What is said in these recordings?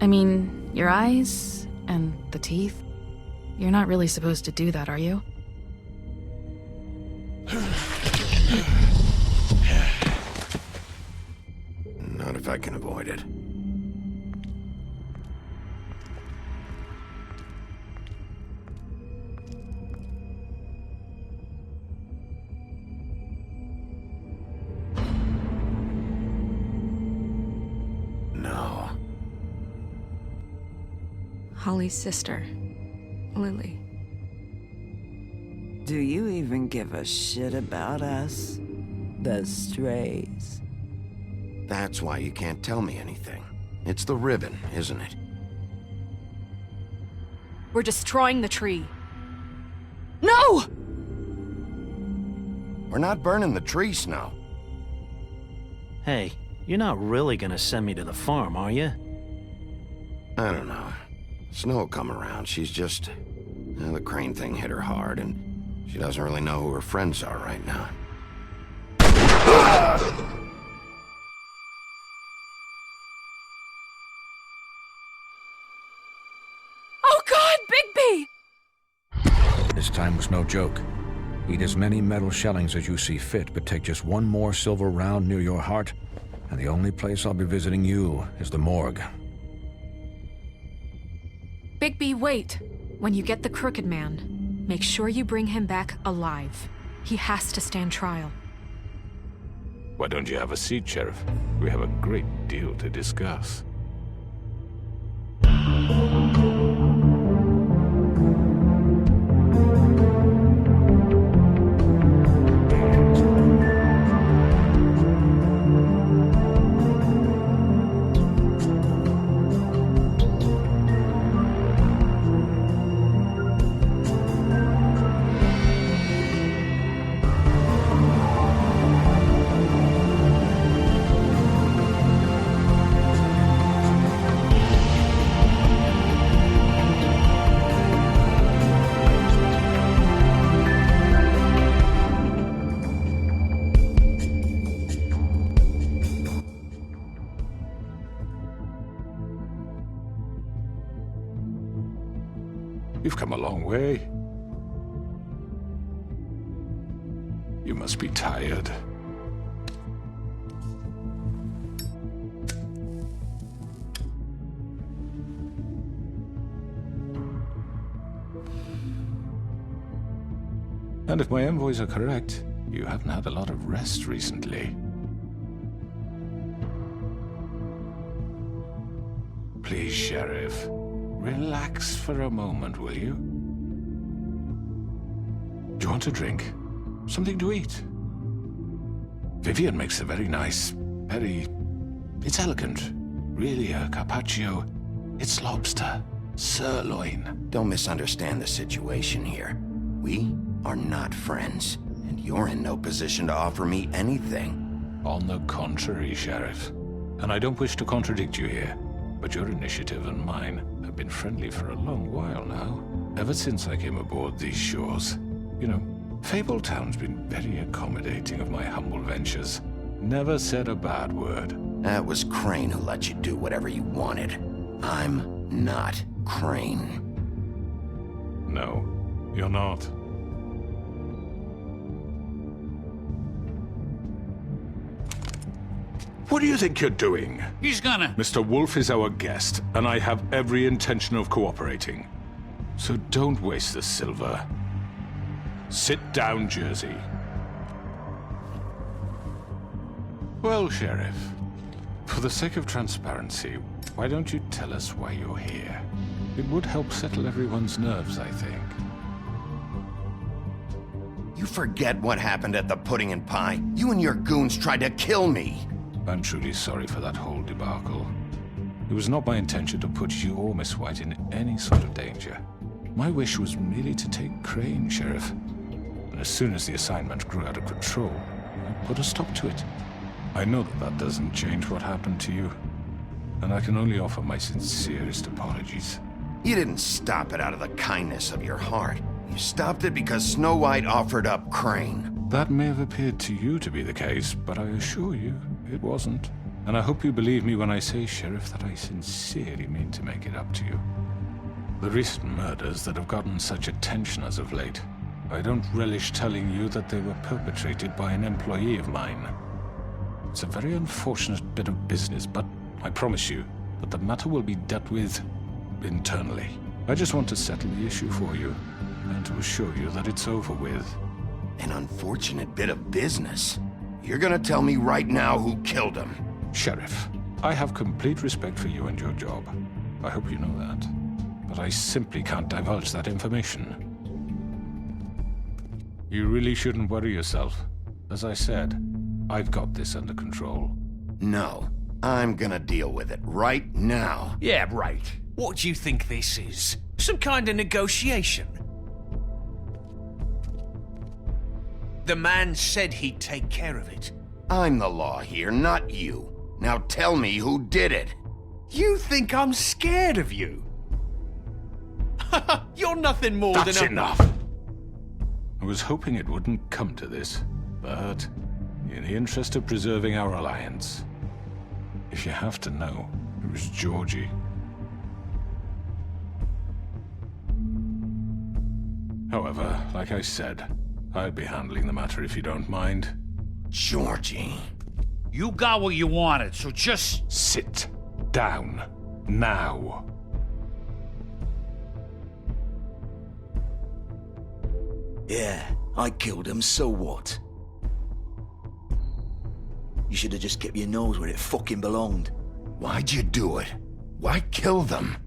I mean, your eyes and the teeth. You're not really supposed to do that, are you? Not if I can avoid it. No. Holly's sister, Lily. Do you even give a shit about us? The strays. That's why you can't tell me anything. It's the ribbon, isn't it? We're destroying the tree. No! We're not burning the tree, Snow. Hey, you're not really gonna send me to the farm, are you? I don't know. Snow will come around. She's just... the crane thing hit her hard, and she doesn't really know who her friends are right now. Oh God, Bigby! This time was no joke. Eat as many metal shellings as you see fit, but take just one more silver round near your heart, and the only place I'll be visiting you is the morgue. Bigby, wait. When you get the Crooked Man, make sure you bring him back alive. He has to stand trial. Why don't you have a seat, Sheriff? We have a great deal to discuss. You've come a long way. You must be tired. And if my envoys are correct, you haven't had a lot of rest recently. Please, Sheriff. Relax for a moment, will you? Do you want a drink? Something to eat? Vivian makes a very nice, it's elegant. Really a carpaccio. It's lobster, sirloin. Don't misunderstand the situation here. We are not friends, and you're in no position to offer me anything. On the contrary, Sheriff. And I don't wish to contradict you here, but your initiative and mine have been friendly for a long while now. Ever since I came aboard these shores. You know, Fabletown's been very accommodating of my humble ventures. Never said a bad word. That was Crane who let you do whatever you wanted. I'm not Crane. No, you're not. What do you think you're doing? He's gonna... Mr. Wolf is our guest, and I have every intention of cooperating. So don't waste the silver. Sit down, Jersey. Well, Sheriff, for the sake of transparency, why don't you tell us why you're here? It would help settle everyone's nerves, I think. You forget what happened at the Pudding and Pie. You and your goons tried to kill me. I'm truly sorry for that whole debacle. It was not my intention to put you or Miss White in any sort of danger. My wish was merely to take Crane, Sheriff. And as soon as the assignment grew out of control, I put a stop to it. I know that that doesn't change what happened to you, and I can only offer my sincerest apologies. You didn't stop it out of the kindness of your heart. You stopped it because Snow White offered up Crane. That may have appeared to you to be the case, but I assure you, it wasn't. And I hope you believe me when I say, Sheriff, that I sincerely mean to make it up to you. The recent murders that have gotten such attention as of late, I don't relish telling you that they were perpetrated by an employee of mine. It's a very unfortunate bit of business, but I promise you that the matter will be dealt with internally. I just want to settle the issue for you, and to assure you that it's over with. An unfortunate bit of business? You're gonna tell me right now who killed him? Sheriff, I have complete respect for you and your job. I hope you know that. But I simply can't divulge that information. You really shouldn't worry yourself. As I said, I've got this under control. No, I'm gonna deal with it right now. Yeah, right. What do you think this is? Some kind of negotiation? The man said he'd take care of it. I'm the law here, not you. Now tell me who did it. You think I'm scared of you? You're nothing more That's than a... enough! I was hoping it wouldn't come to this, but in the interest of preserving our alliance, if you have to know, it was Georgie. However, like I said, I'd be handling the matter if you don't mind. Georgie. You got what you wanted, so just... Sit down. Now. Yeah, I killed him, so what? You should have just kept your nose where it fucking belonged. Why'd you do it? Why kill them?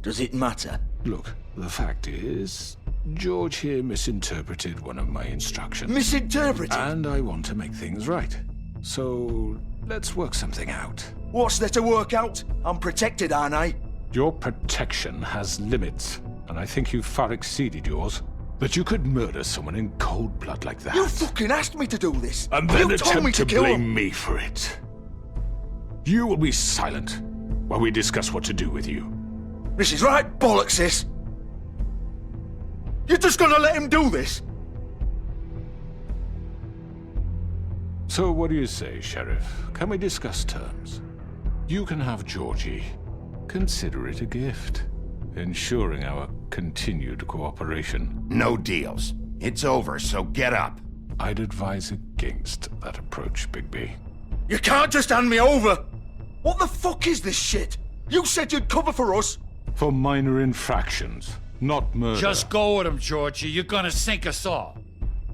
Does it matter? Look, the fact is, George here misinterpreted one of my instructions. Misinterpreted? And I want to make things right. So, let's work something out. What's there to work out? I'm protected, aren't I? Your protection has limits, and I think you've far exceeded yours. That you could murder someone in cold blood like that. You fucking asked me to do this! And then you told me attempt to to kill blame him. me for it. You will be silent while we discuss what to do with you. This is right bollocks, sis. You're just gonna let him do this? So what do you say, Sheriff? Can we discuss terms? You can have Georgie. Consider it a gift, ensuring our continued cooperation. No deals. It's over, so get up. I'd advise against that approach, Bigby. You can't just hand me over! What the fuck is this shit? You said you'd cover for us! For minor infractions, not murder. Just go with him, Georgie. You're gonna sink us all.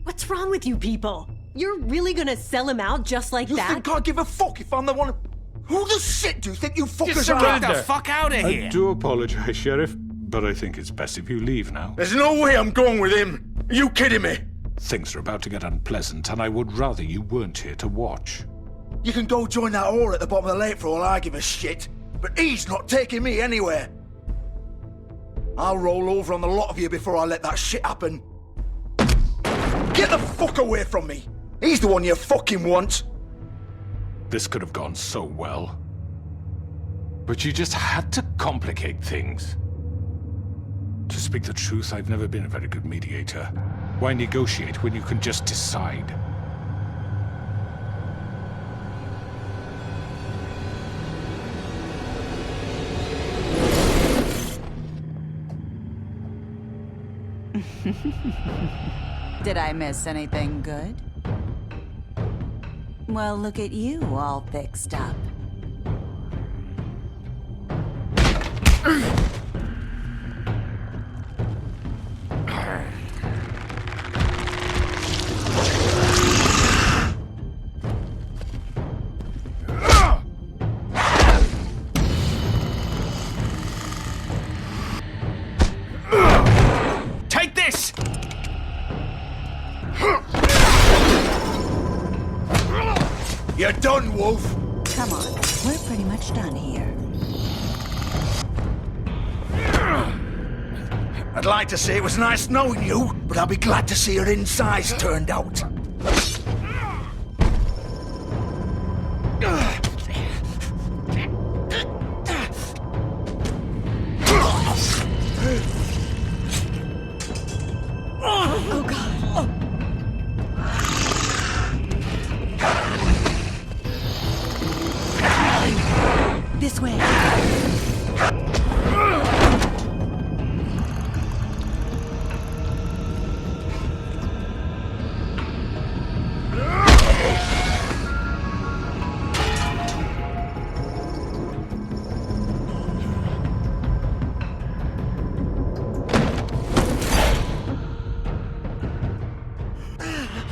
What's wrong with you people? You're really gonna sell him out just like You that? think I give a fuck if I'm the one... Who the shit do you think you fuckers are? Get the fuck out of I here! do apologize, Sheriff, but I think it's best if you leave now. There's no way I'm going with him! Are you kidding me? Things are about to get unpleasant, and I would rather you weren't here to watch. You can go join that whore at the bottom of the lake for all I give a shit, but he's not taking me anywhere. I'll roll over on the lot of you before I let that shit happen. Get the fuck away from me! He's the one you fucking want! This could have gone so well. But you just had to complicate things. To speak the truth, I've never been a very good mediator. Why negotiate when you can just decide? Did I miss anything good? Well, look at you, all fixed up. Take this! You're done, Wolf! Come on, we're pretty much done here. I'd like to say it was nice knowing you, but I'll be glad to see your insides turned out. Oh God. This way.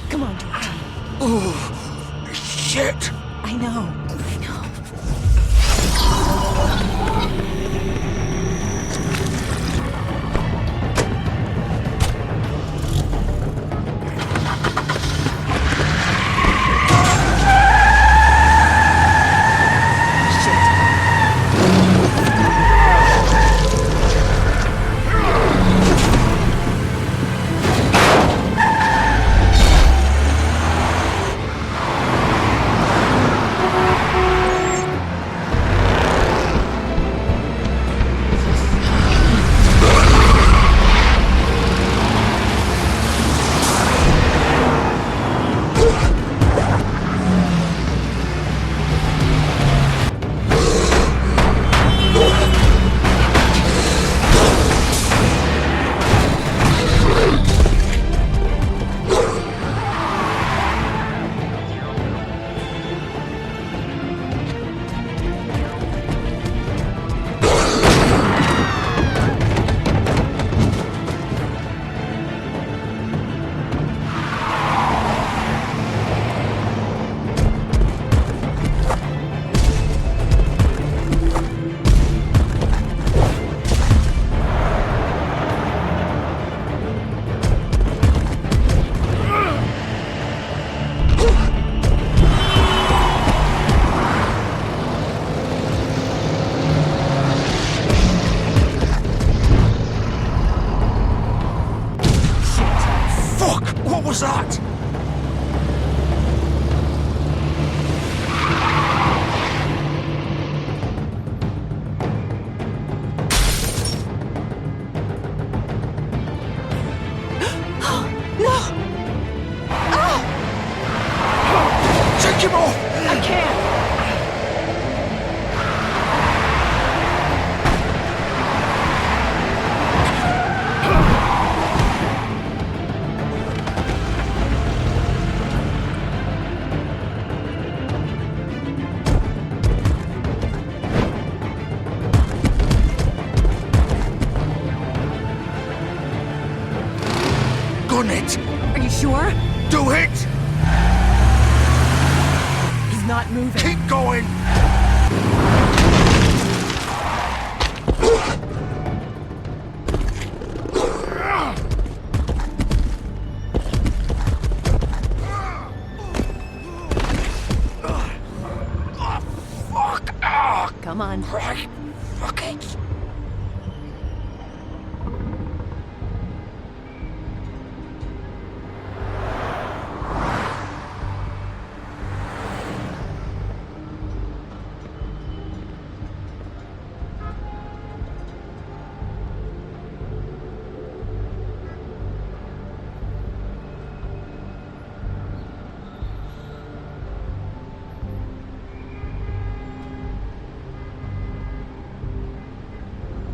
Come on, George. Oh, shit! I know. What was that? Take him off! I can't! Gun it! Are you sure? Do it! He's not moving. Keep going! Come on. Right. Fuck it.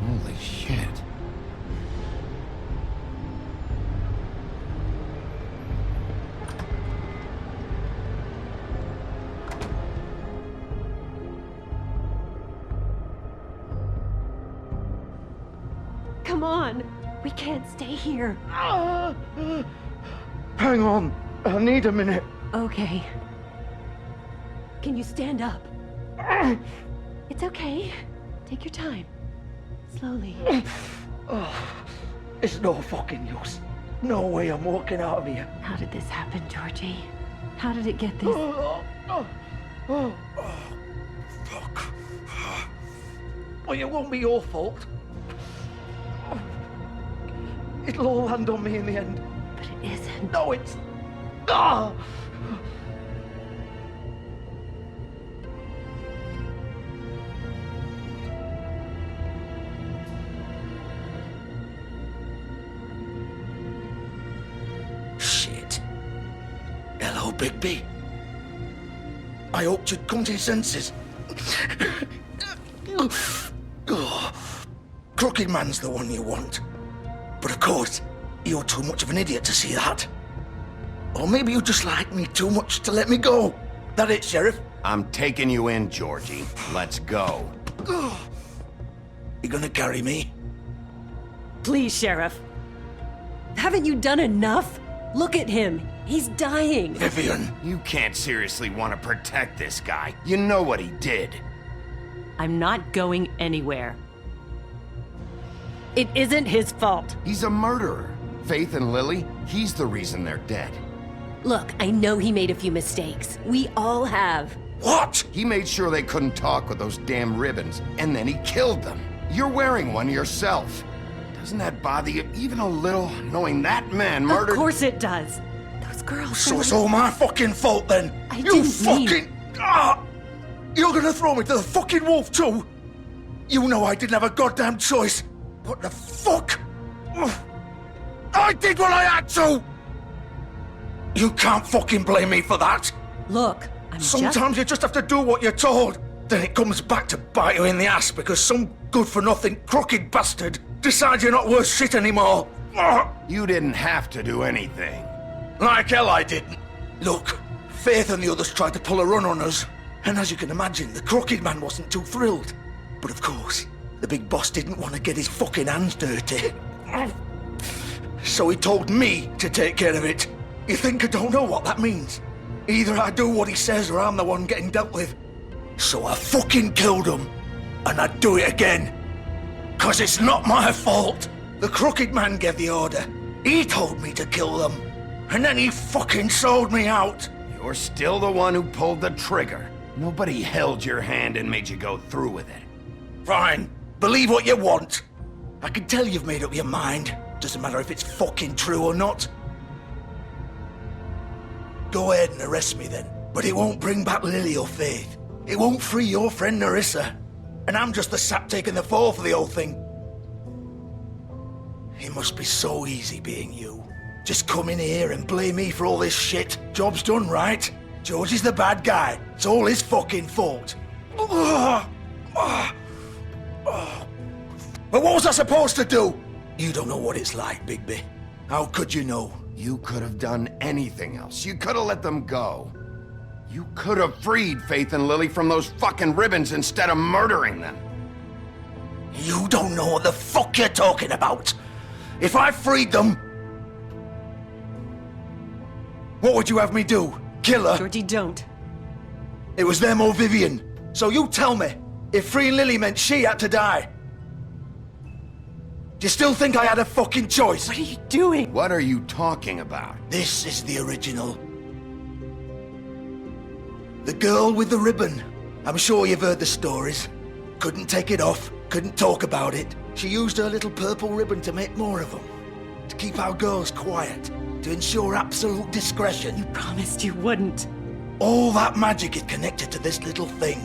Holy shit. Come on. We can't stay here. Hang on. I need a minute. Okay. Can you stand up? It's okay. Take your time. Slowly. It's no fucking use. No way I'm walking out of here. How did this happen, Georgie? How did it get this? Fuck. Well, it won't be your fault. It'll all land on me in the end. But it isn't. No, it's... Ah! Shit. Hello, Bigby. I hoped you'd come to your senses. Crooked Man's the one you want. But of course, you're too much of an idiot to see that. Or maybe you just like me too much to let me go. That it, Sheriff? I'm taking you in, Georgie. Let's go. You gonna carry me? Please, Sheriff. Haven't you done enough? Look at him. He's dying. Vivian. You can't seriously want to protect this guy. You know what he did. I'm not going anywhere. It isn't his fault. He's a murderer. Faith and Lily, he's the reason they're dead. Look, I know he made a few mistakes. We all have. What? He made sure they couldn't talk with those damn ribbons, and then he killed them. You're wearing one yourself. Doesn't that bother you even a little, knowing that man murdered— Of course it does. Those girls— So it's all my fucking fault then? I didn't mean— You're gonna throw me to the fucking wolf too? You know I didn't have a goddamn choice. What the fuck? I did what I had to! You can't fucking blame me for that. Look, Sometimes you just have to do what you're told. Then it comes back to bite you in the ass because some good-for-nothing crooked bastard decides you're not worth shit anymore. You didn't have to do anything. Like hell I didn't. Look, Faith and the others tried to pull a run on us. And as you can imagine, the Crooked Man wasn't too thrilled. But of course, the big boss didn't want to get his fucking hands dirty. So he told me to take care of it. You think I don't know what that means? Either I do what he says or I'm the one getting dealt with. So I fucking killed him. And I'd do it again. 'Cause it's not my fault. The Crooked Man gave the order. He told me to kill them. And then he fucking sold me out. You're still the one who pulled the trigger. Nobody held your hand and made you go through with it. Fine. Believe what you want. I can tell you've made up your mind. Doesn't matter if it's fucking true or not. Go ahead and arrest me then. But it won't bring back Lily or Faith. It won't free your friend Narissa. And I'm just the sap taking the fall for the whole thing. It must be so easy being you. Just come in here and blame me for all this shit. Job's done, right? George is the bad guy. It's all his fucking fault. But what was I supposed to do? You don't know what it's like, Bigby. How could you know? You could have done anything else. You could have let them go. You could have freed Faith and Lily from those fucking ribbons instead of murdering them. You don't know what the fuck you're talking about. If I freed them... What would you have me do? Kill her? Georgie, don't. It was them or Vivian. So you tell me, if freeing Lily meant she had to die. Do you still think I had a fucking choice? What are you doing? What are you talking about? This is the original. The girl with the ribbon. I'm sure you've heard the stories. Couldn't take it off, couldn't talk about it. She used her little purple ribbon to make more of them. To keep our girls quiet. To ensure absolute discretion. You promised you wouldn't. All that magic is connected to this little thing.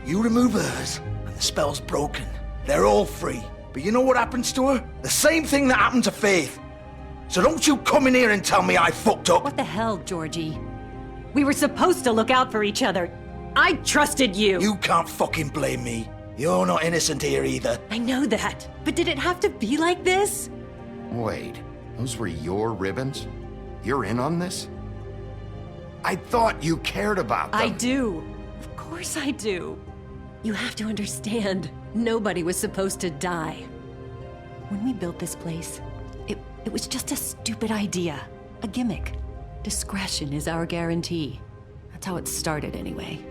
You remove hers, and the spell's broken. They're all free. But you know what happens to her? The same thing that happened to Faith. So don't you come in here and tell me I fucked up. What the hell, Georgie? We were supposed to look out for each other. I trusted you. You can't fucking blame me. You're not innocent here either. I know that. But did it have to be like this? Wait, those were your ribbons? You're in on this? I thought you cared about them. I do. Of course I do. You have to understand, nobody was supposed to die. When we built this place, it was just a stupid idea. A gimmick. Discretion is our guarantee. That's how it started anyway.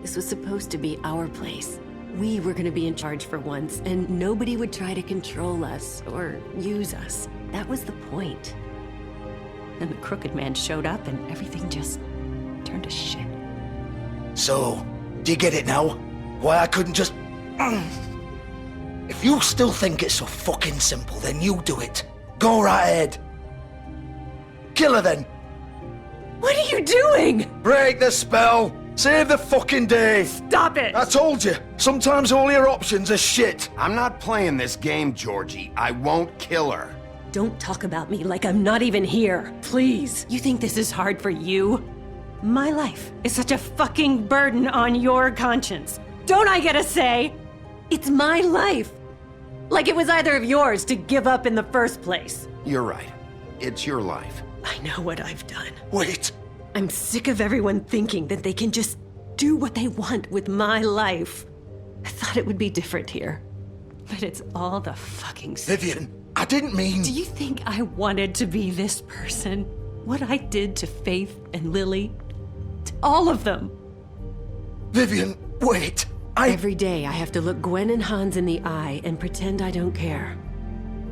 This was supposed to be our place. We were gonna be in charge for once, and nobody would try to control us or use us. That was the point. Then the Crooked Man showed up and everything just turned to shit. So, do you get it now? Why I couldn't just... If you still think it's so fucking simple, then you do it. Go right ahead. Kill her then. What are you doing? Break the spell. Save the fucking day. Stop it. I told you, sometimes all your options are shit. I'm not playing this game, Georgie. I won't kill her. Don't talk about me like I'm not even here. Please. You think this is hard for you? My life is such a fucking burden on your conscience. Don't I get a say? It's my life. Like it was either of yours to give up in the first place. You're right. It's your life. I know what I've done. Wait. I'm sick of everyone thinking that they can just do what they want with my life. I thought it would be different here. But it's all the fucking same. Vivian, I didn't mean... Do you think I wanted to be this person? What I did to Faith and Lily? To all of them? Vivian, wait. Every day I have to look Gwen and Hans in the eye and pretend I don't care.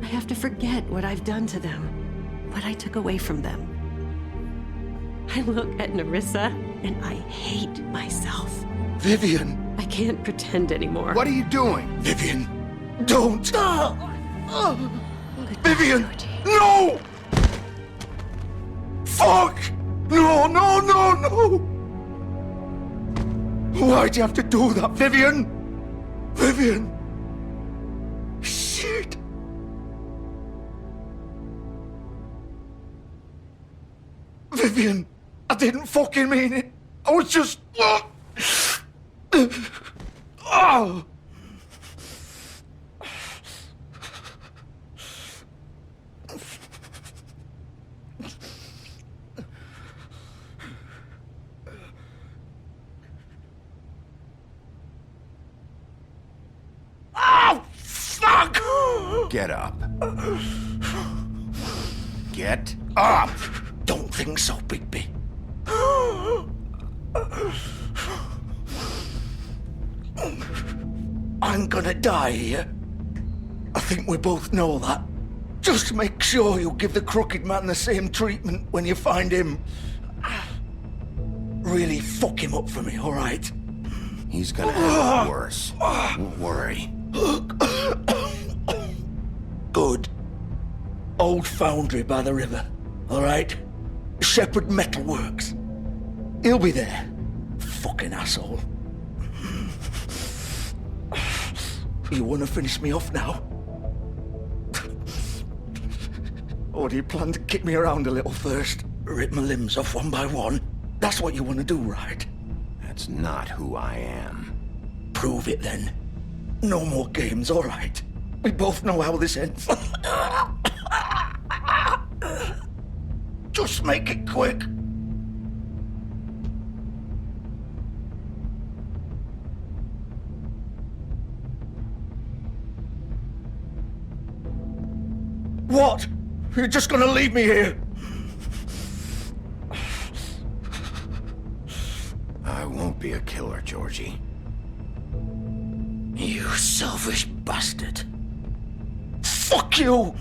I have to forget what I've done to them, what I took away from them. I look at Nerissa and I hate myself. Vivian. I can't pretend anymore. What are you doing? Vivian, don't. Vivian, Georgie. no! Fuck! No, no, no, no! Why'd you have to do that, Vivian? Vivian! Shit! Vivian, I didn't fucking mean it. I was just... Oh! Oh, fuck! Get up. Get up! Don't think so, Bigby. I'm gonna die here. I think we both know that. Just make sure you give the crooked man the same treatment when you find him. Really fuck him up for me, all right? He's gonna have it worse. Don't worry. Good. Old foundry by the river, all right? Shepherd Metalworks. He'll be there. Fucking asshole. You wanna finish me off now? Or do you plan to kick me around a little first? Rip my limbs off one by one? That's what you wanna do, right? That's not who I am. Prove it then. No more games, all right? We both know how this ends. Just make it quick. What? You're just gonna leave me here? I won't be a killer, Georgie. You selfish bastard. Fuck you!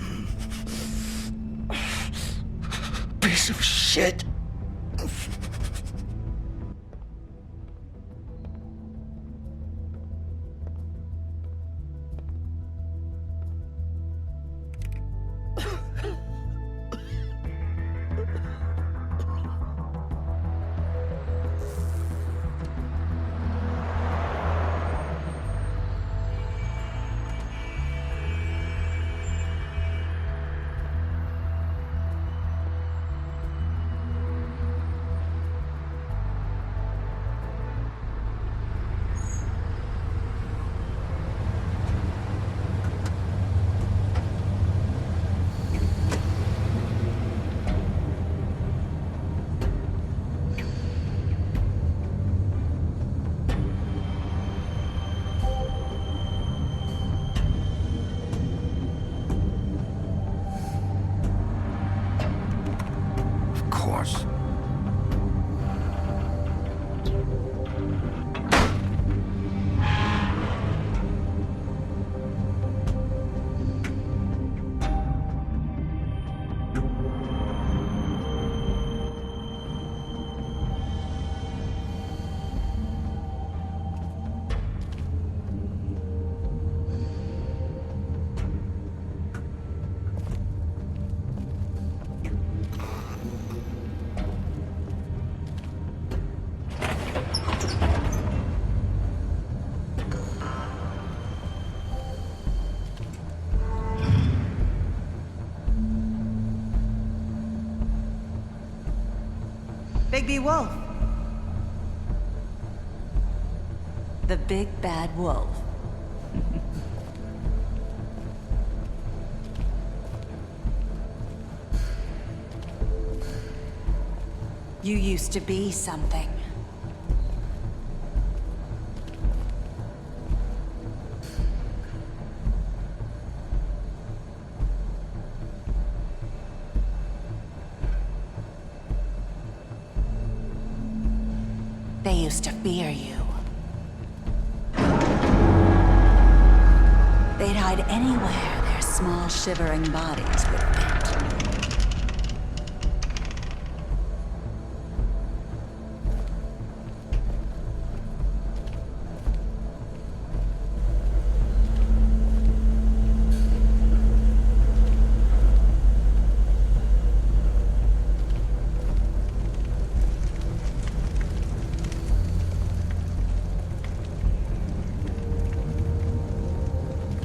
Piece of shit. Of course. Bigby Wolf. The big bad wolf. You used to be something. They used to fear you. They'd hide anywhere their small, shivering bodies would fit.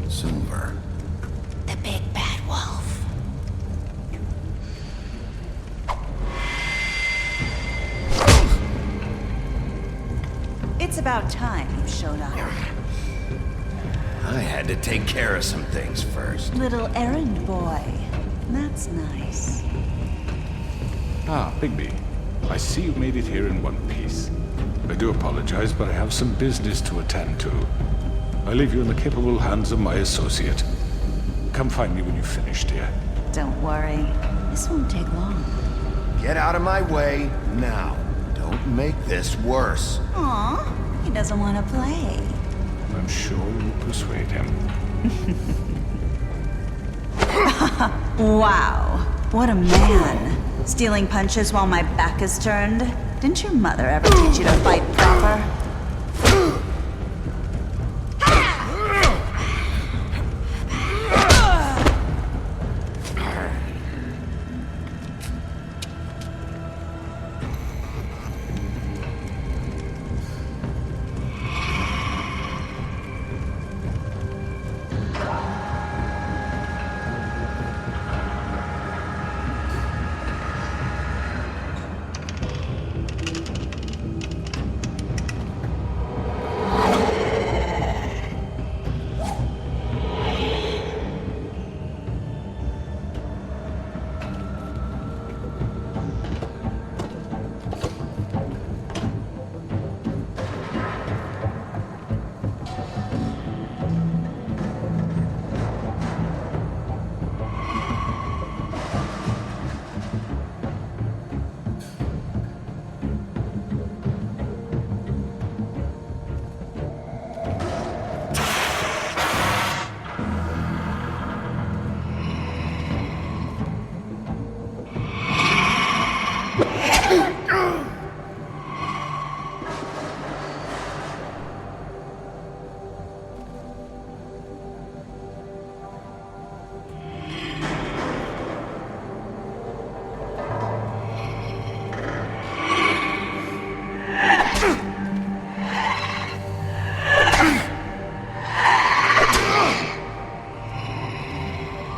Silver. The big bad wolf. It's about time you showed up. I had to take care of some things first. Little errand boy. That's nice. Ah, Bigby. I see you made it here in one piece. I do apologize, but I have some business to attend to. I leave you in the capable hands of my associate. Come find me when you've finished, dear. Don't worry. This won't take long. Get out of my way now. Don't make this worse. Aw, he doesn't want to play. I'm sure you'll persuade him. Wow, what a man. Stealing punches while my back is turned? Didn't your mother ever teach you to fight proper?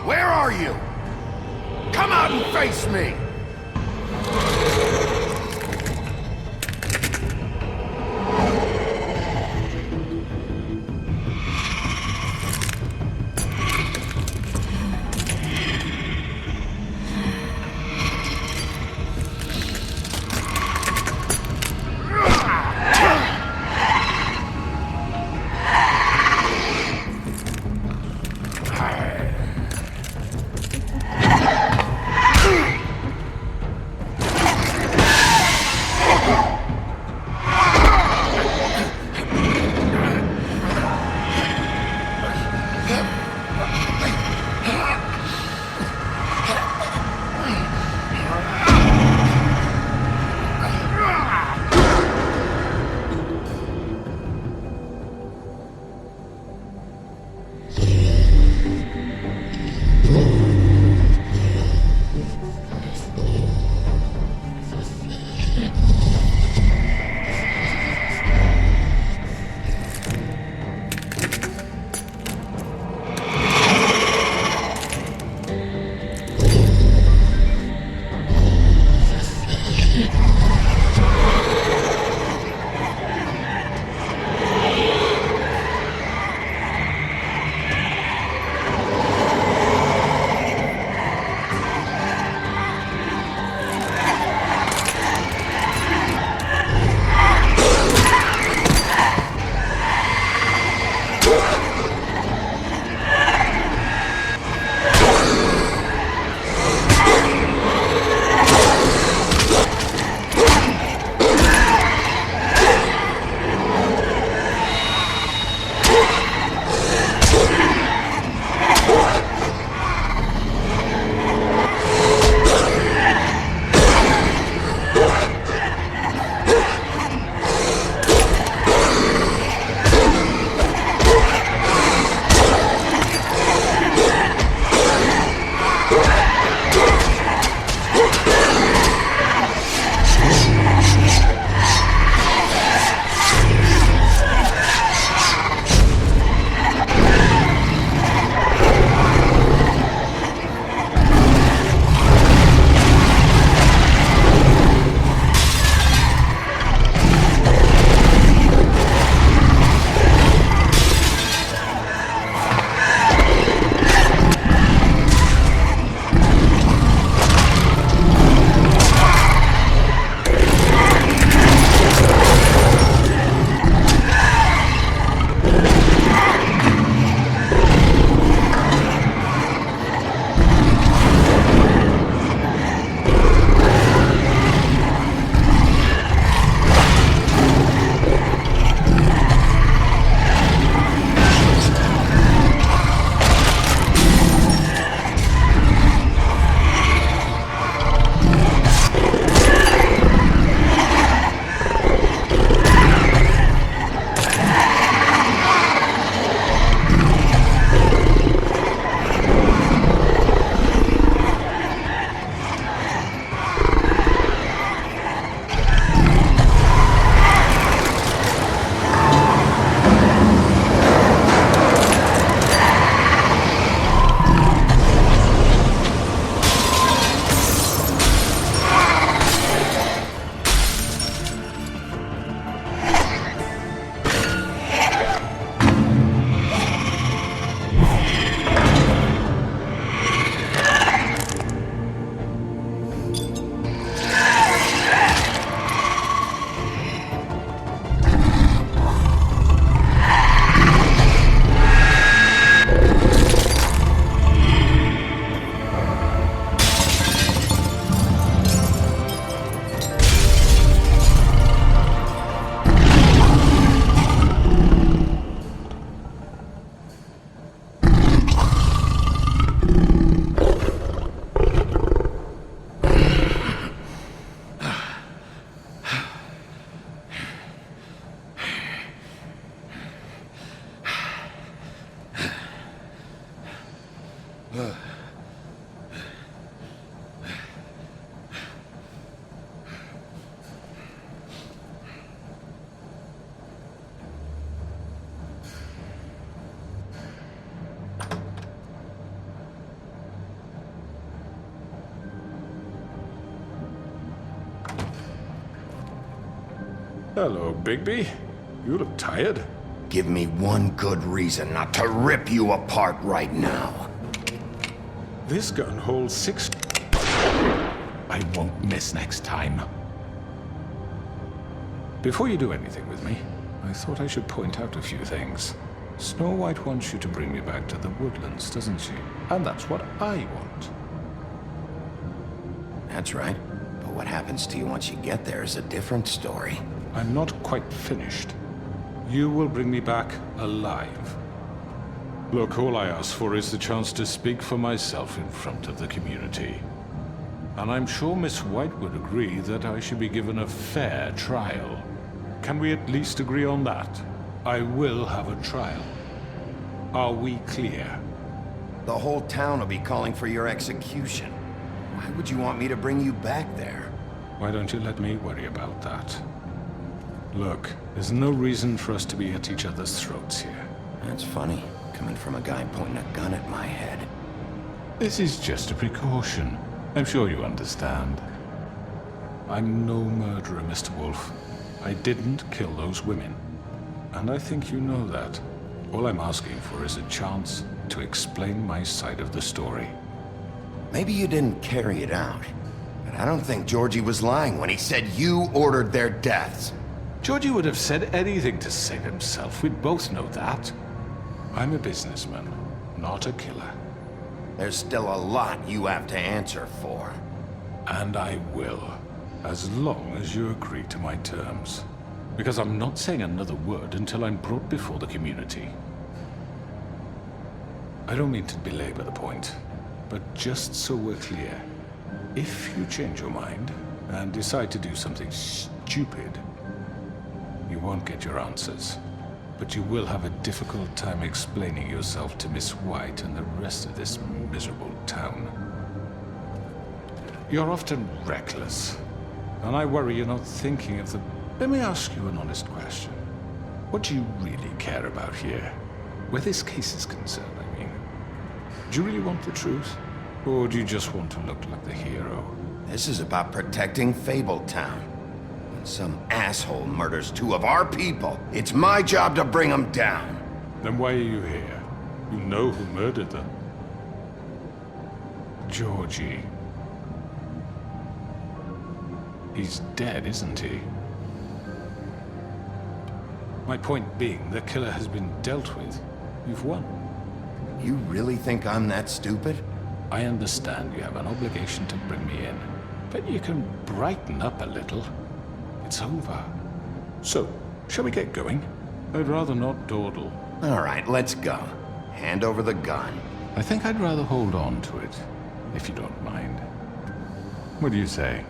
Where are you? Come out and face me! Hello, Bigby. You look tired. Give me one good reason not to rip you apart right now. This gun holds 6... I won't miss next time. Before you do anything with me, I thought I should point out a few things. Snow White wants you to bring me back to the woodlands, doesn't she? And that's what I want. That's right. But what happens to you once you get there is a different story. I'm not quite finished. You will bring me back alive. Look, all I ask for is the chance to speak for myself in front of the community. And I'm sure Miss White would agree that I should be given a fair trial. Can we at least agree on that? I will have a trial. Are we clear? The whole town will be calling for your execution. Why would you want me to bring you back there? Why don't you let me worry about that? Look, there's no reason for us to be at each other's throats here. That's funny, coming from a guy pointing a gun at my head. This is just a precaution. I'm sure you understand. I'm no murderer, Mr. Wolf. I didn't kill those women. And I think you know that. All I'm asking for is a chance to explain my side of the story. Maybe you didn't carry it out, but I don't think Georgie was lying when he said you ordered their deaths. Georgie would have said anything to save himself. We both know that. I'm a businessman, not a killer. There's still a lot you have to answer for. And I will, as long as you agree to my terms. Because I'm not saying another word until I'm brought before the community. I don't mean to belabor the point, but just so we're clear, if you change your mind and decide to do something stupid, you won't get your answers, but you will have a difficult time explaining yourself to Miss White and the rest of this miserable town. You're often reckless, and I worry you're not thinking of the... Let me ask you an honest question. What do you really care about here? Where this case is concerned, I mean. Do you really want the truth? Or do you just want to look like the hero? This is about protecting Fabletown. When some asshole murders two of our people, it's my job to bring them down. Then why are you here? You know who murdered them. Georgie. He's dead, isn't he? My point being, the killer has been dealt with. You've won. You really think I'm that stupid? I understand you have an obligation to bring me in, but you can brighten up a little. It's over. So, shall we get going? I'd rather not dawdle. All right, let's go. Hand over the gun. I think I'd rather hold on to it, if you don't mind. What do you say?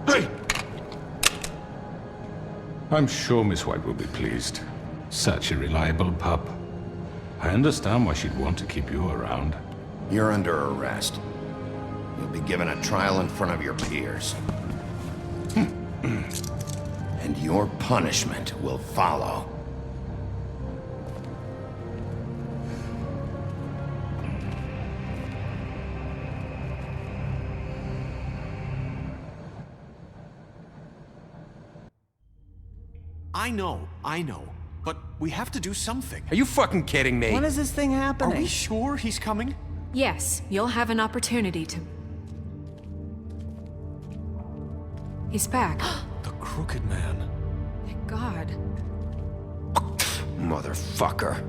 Hey! I'm sure Miss White will be pleased. Such a reliable pup. I understand why she'd want to keep you around. You're under arrest. You'll be given a trial in front of your peers. And your punishment will follow. I know. But we have to do something. Are you fucking kidding me? When is this thing happening? Are we sure he's coming? Yes, you'll have an opportunity to... He's back. The Crooked Man. Thank God. Motherfucker.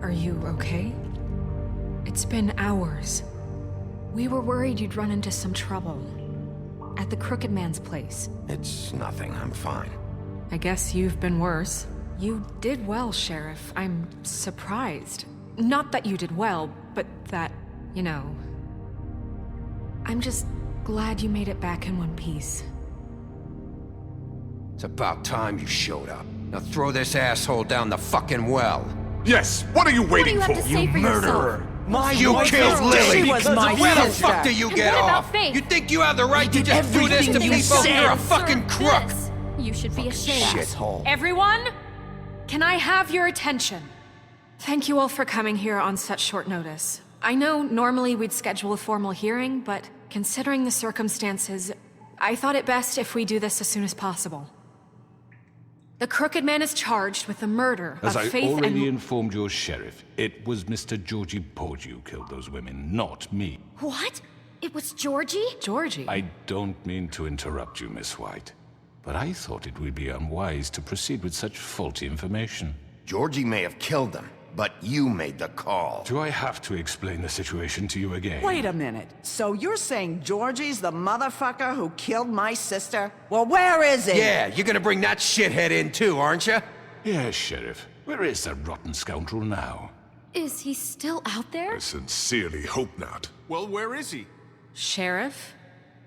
Are you okay? It's been hours. We were worried you'd run into some trouble. At the Crooked Man's place. It's nothing, I'm fine. I guess you've been worse. You did well, Sheriff. I'm surprised. Not that you did well, but that, you know... I'm just glad you made it back in one piece. It's about time you showed up. Now throw this asshole down the fucking well. Yes, what are you waiting What do you have to say for yourself? You killed Lily! She was my Where the sister. fuck do you And get what about off? Faith? You think you have the right to did just do this to everything you people? said. You're a fucking crook! This. You should be ashamed. Shithole. Everyone, can I have your attention? Thank you all for coming here on such short notice. I know normally we'd schedule a formal hearing, but considering the circumstances, I thought it best if we do this as soon as possible. The Crooked Man is charged with the murder As of I Faith already and... informed your sheriff, it was Mr. Georgie Porgy who killed those women, not me. What? It was Georgie? Georgie? I don't mean to interrupt you, Miss White, but I thought it would be unwise to proceed with such faulty information. Georgie may have killed them, but you made the call. Do I have to explain the situation to you again? Wait a minute. So you're saying Georgie's the motherfucker who killed my sister? Well, where is he? Yeah, you're gonna bring that shithead in too, aren't you? Yes, Sheriff. Where is that rotten scoundrel now? Is he still out there? I sincerely hope not. Well, where is he? Sheriff?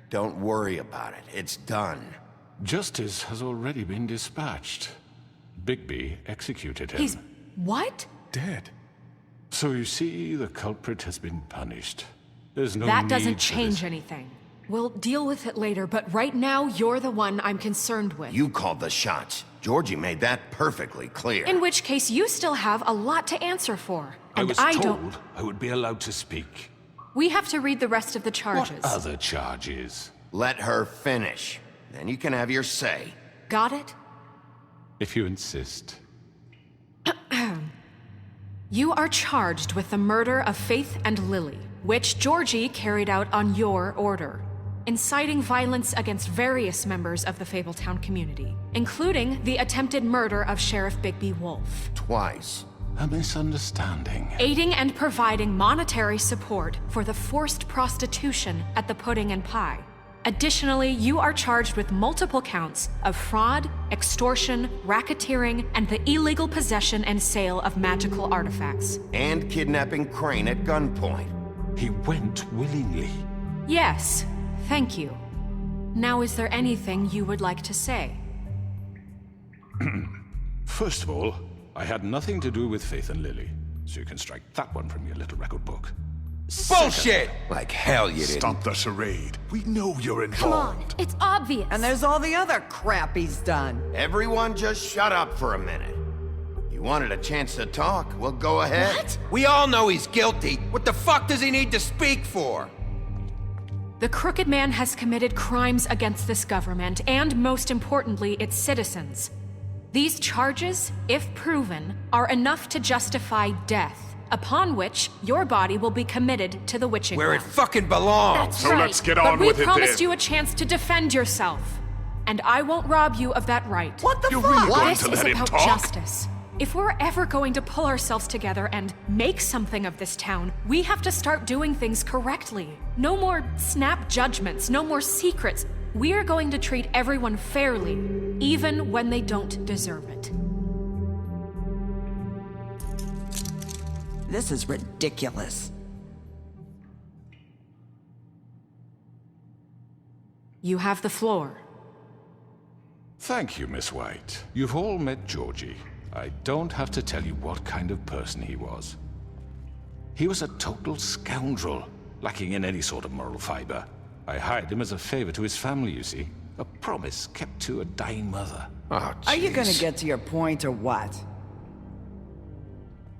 Don't worry about it. It's done. Justice has already been dispatched. Bigby executed him. He's... what? Dead. So you see, the culprit has been punished. There's no need That doesn't for change this. anything. We'll deal with it later, but right now, you're the one I'm concerned with. You called the shots. Georgie made that perfectly clear. In which case, you still have a lot to answer for. I And was I told don't... I would be allowed to speak. We have to read the rest of the charges. What other charges? Let her finish. Then you can have your say. Got it? If you insist. You are charged with the murder of Faith and Lily, which Georgie carried out on your order, inciting violence against various members of the Fabletown community, including the attempted murder of Sheriff Bigby Wolf. Twice. A misunderstanding. Aiding and providing monetary support for the forced prostitution at the Pudding and Pie. Additionally, you are charged with multiple counts of fraud, extortion, racketeering, and the illegal possession and sale of magical artifacts. And kidnapping Crane at gunpoint. He went willingly. Yes, thank you. Now, is there anything you would like to say? First of all, I had nothing to do with Faith and Lily, so you can strike that one from your little record book. Bullshit! Like hell you didn't. Stop the charade. We know you're Come on, involved. it's obvious. And there's all the other crap he's done. Everyone just shut up for a minute. You wanted a chance to talk, well, go ahead. What? We all know he's guilty. What the fuck does he need to speak for? The Crooked Man has committed crimes against this government and, most importantly, its citizens. These charges, if proven, are enough to justify death, upon which your body will be committed to the witching Where it ground. fucking belongs. That's So right. let's get But on we with it promised then. you a chance to defend yourself, and I won't rob you of that right. What the You're fuck? really going This to is let him about talk? justice. If we're ever going to pull ourselves together and make something of this town, we have to start doing things correctly. No more snap judgments, no more secrets. We are going to treat everyone fairly, even when they don't deserve it. This is ridiculous. You have the floor. Thank you, Miss White. You've all met Georgie. I don't have to tell you what kind of person he was. He was a total scoundrel, lacking in any sort of moral fiber. I hired him as a favor to his family, you see. A promise kept to a dying mother. Oh, Are you gonna jeez. get to your point or what?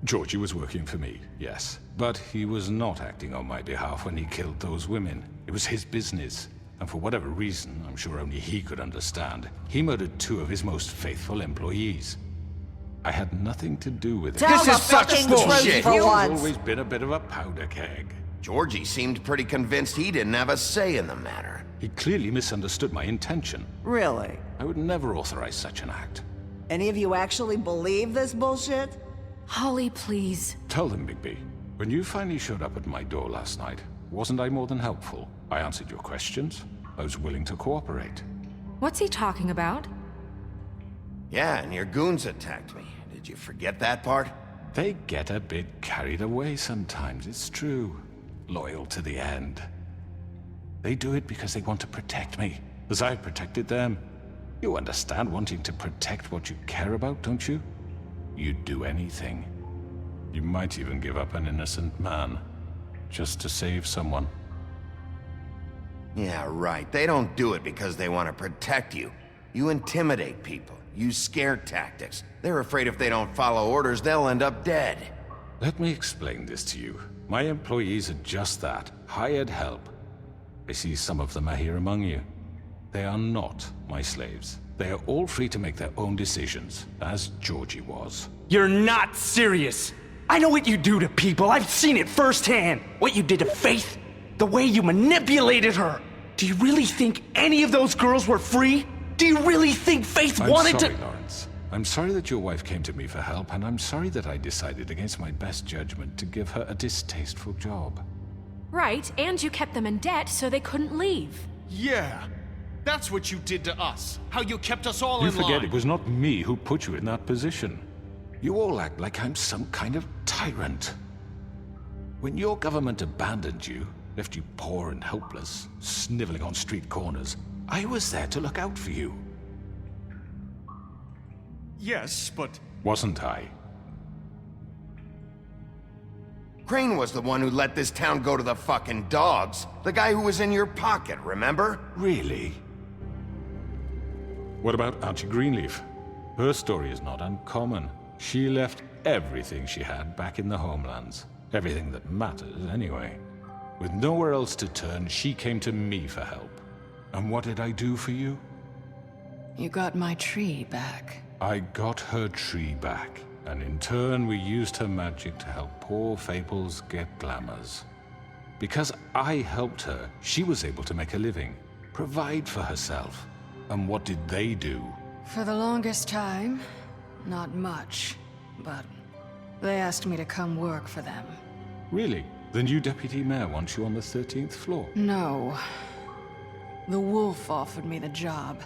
Georgie was working for me, yes. But he was not acting on my behalf when he killed those women. It was his business. And for whatever reason, I'm sure only he could understand, he murdered 2 of his most faithful employees. I had nothing to do with it. Tell This the is such fucking bullshit. truth for He's once. always been a bit of a powder keg. Georgie seemed pretty convinced he didn't have a say in the matter. He clearly misunderstood my intention. Really? I would never authorize such an act. Any of you actually believe this bullshit? Holly, please. Tell them, Bigby. When you finally showed up at my door last night, wasn't I more than helpful? I answered your questions. I was willing to cooperate. What's he talking about? Yeah, and your goons attacked me. Did you forget that part? They get a bit carried away sometimes, it's true. Loyal to the end. They do it because they want to protect me, as I protected them. You understand wanting to protect what you care about, don't you? You'd do anything. You might even give up an innocent man, just to save someone. Yeah, right. They don't do it because they want to protect you. You intimidate people, use scare tactics. They're afraid if they don't follow orders, they'll end up dead. Let me explain this to you. My employees are just that, hired help. I see some of them are here among you. They are not my slaves. They are all free to make their own decisions, as Georgie was. You're not serious! I know what you do to people, I've seen it firsthand! What you did to Faith, the way you manipulated her! Do you really think any of those girls were free? Do you really think Faith wanted I'm sorry, to— Lawrence. I'm sorry that your wife came to me for help, and I'm sorry that I decided against my best judgment to give her a distasteful job. Right, and you kept them in debt so they couldn't leave. Yeah. That's what you did to us. How you kept us all You in line. forget it was not me who put you in that position. You all act like I'm some kind of tyrant. When your government abandoned you, left you poor and helpless, sniveling on street corners, I was there to look out for you. Yes, but... Wasn't I? Crane was the one who let this town go to the fucking dogs. The guy who was in your pocket, remember? Really? What about Auntie Greenleaf? Her story is not uncommon. She left everything she had back in the homelands. Everything that matters, anyway. With nowhere else to turn, she came to me for help. And what did I do for you? You got my tree back. I got her tree back, and in turn we used her magic to help poor Fables get glamours. Because I helped her, she was able to make a living, provide for herself. And what did they do? For the longest time, not much, but they asked me to come work for them. Really? The new deputy mayor wants you on the 13th floor? No. The wolf offered me the job.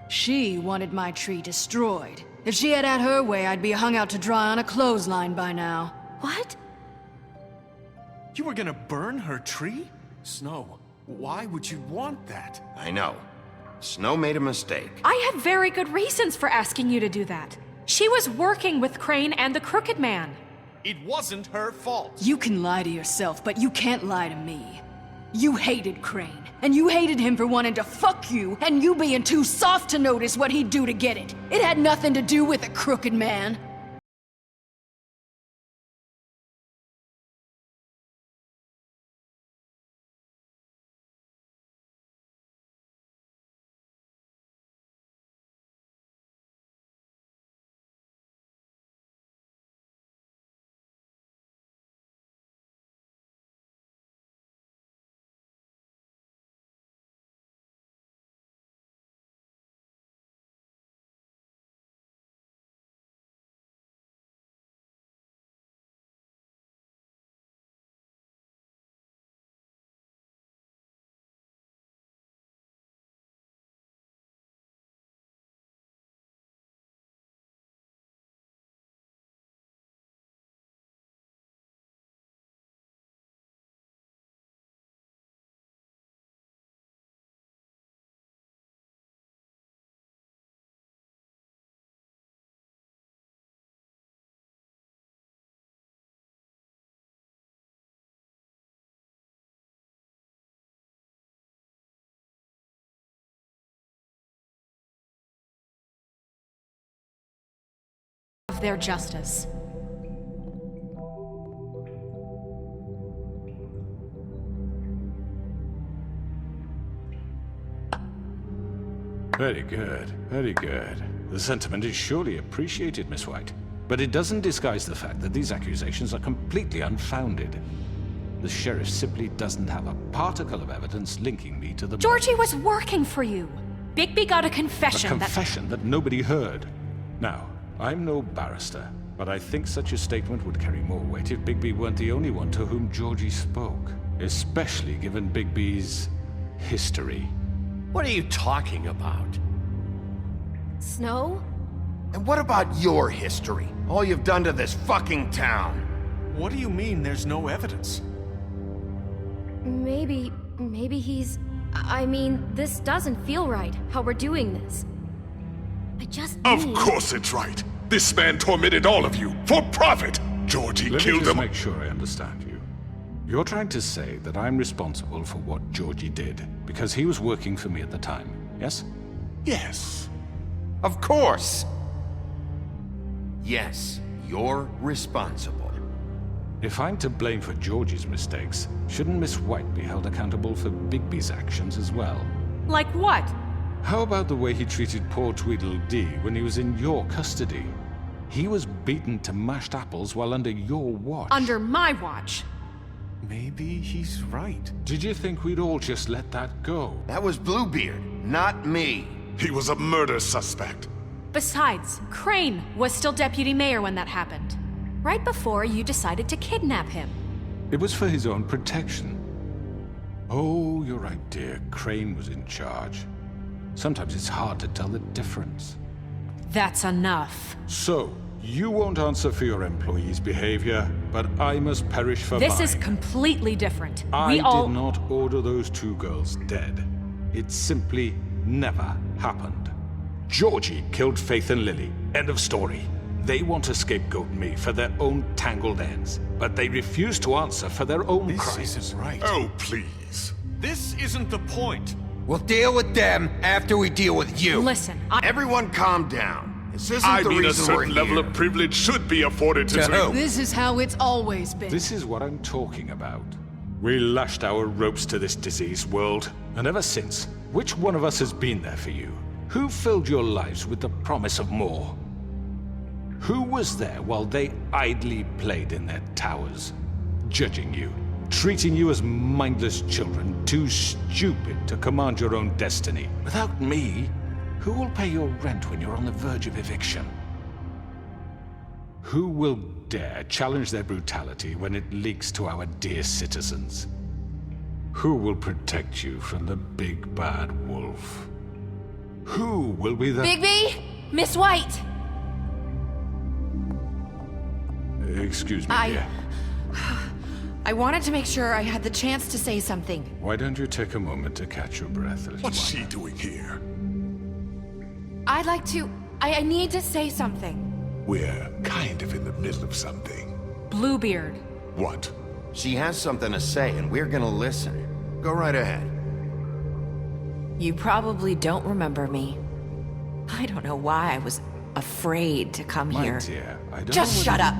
She wanted my tree destroyed. If she had her way, I'd be hung out to dry on a clothesline by now. What? You were gonna burn her tree? Snow, why would you want that? I know. Snow made a mistake. I had very good reasons for asking you to do that. She was working with Crane and the Crooked Man. It wasn't her fault. You can lie to yourself, but you can't lie to me. You hated Crane, and you hated him for wanting to fuck you, and you being too soft to notice what he'd do to get it. It had nothing to do with the Crooked Man. Of their justice. Very good, very good. The sentiment is surely appreciated, Miss White. But it doesn't disguise the fact that these accusations are completely unfounded. The sheriff simply doesn't have a particle of evidence linking me to the... Georgie was working for you. Bigby got a confession A confession that nobody heard. Now, I'm no barrister, but I think such a statement would carry more weight if Bigby weren't the only one to whom Georgie spoke. Especially given Bigby's history. What are you talking about? Snow? And what about your history? All you've done to this fucking town? What do you mean there's no evidence? Maybe he's... I mean, this doesn't feel right, how we're doing this. I just Of course it's right. This man tormented all of you, for profit! Georgie Let me killed just them. make sure I understand you. You're trying to say that I'm responsible for what Georgie did because he was working for me at the time, yes? Yes. Of course! Yes, you're responsible. If I'm to blame for Georgie's mistakes, shouldn't Miss White be held accountable for Bigby's actions as well? Like what? How about the way he treated poor Tweedledee when he was in your custody? He was beaten to mashed apples while under your watch. Under my watch. Maybe he's right. Did you think we'd all just let that go? That was Bluebeard, not me. He was a murder suspect. Besides, Crane was still deputy mayor when that happened. Right before you decided to kidnap him. It was for his own protection. Oh, you're right, dear. Crane was in charge. Sometimes it's hard to tell the difference. That's enough. So, you won't answer for your employees' behavior, but I must perish for This mine. is completely different. I We all... did not order those 2 girls dead. It simply never happened. Georgie killed Faith and Lily. End of story. They want to scapegoat me for their own tangled ends, but they refuse to answer for their own crimes. This isn't right. Oh, please. This isn't the point. We'll deal with them after we deal with you. Listen, Everyone calm down. This isn't I the mean, a reason we're certain level here. of privilege should be afforded to... To who? This is how it's always been. This is what I'm talking about. We lashed our ropes to this diseased world, and ever since, which one of us has been there for you? Who filled your lives with the promise of more? Who was there while they idly played in their towers, judging you, treating you as mindless children, too stupid to command your own destiny? Without me, who will pay your rent when you're on the verge of eviction? Who will dare challenge their brutality when it leaks to our dear citizens? Who will protect you from the big bad wolf? Who will be the... Bigby? Miss White! Excuse me, dear. I wanted to make sure I had the chance to say something. Why don't you take a moment to catch your breath, little What's one? she doing here? I'd like to... I need to say something. We're kind of in the middle of something. Bluebeard. What? She has something to say, and we're gonna listen. Go right ahead. You probably don't remember me. I don't know why I was afraid to come My here. dear, I don't Just know shut up.